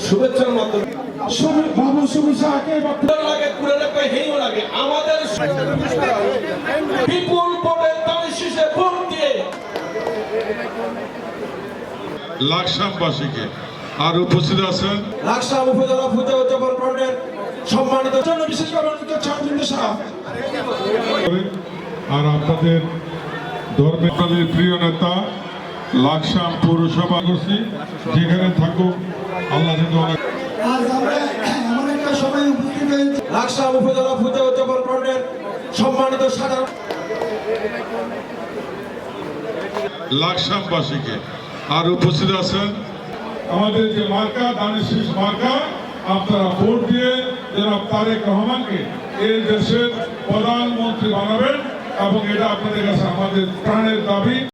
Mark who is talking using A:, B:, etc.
A: শুভেচ্ছার মাধ্যমে
B: বাবু সুবিশাকে
A: লাগে কুড়ালে পাই হেইও লাগে আমাদের বিপুল ভোটের দাবি শীষে ভোট দিয়ে
C: লাকসামবাসীকে আর উপস্থিত আছেন
A: লাকসাম উপজেলা পূজা উদযাপন পর্বের সম্মানিত
B: জন্য বিশেষ গৌরবান্বিত ছাত্রবৃন্দ সাহেব
C: আর আপনাদের ধর্মের প্রিয় নেতা লাকসাম পৌরসভা করছি যেখানে থাকুক আল্লাহ
B: আজ আমরা এমন একটা সময় উপস্থিত হয়েছি
A: লাকসাম উপজেলা পূজা উদযাপন পর্বের সম্মানিত সাধারণ
C: লাকসামবাসীকে আর উপস্থিত আছেন আমাদের যে মার্কা দানের শীষ মার্কা আপনারা ভোট দিয়ে জনাব তারেক রহমানকে এই দেশের প্রধানমন্ত্রী বানাবেন এবং এটা আপনাদের কাছে আমাদের প্রাণের দাবি।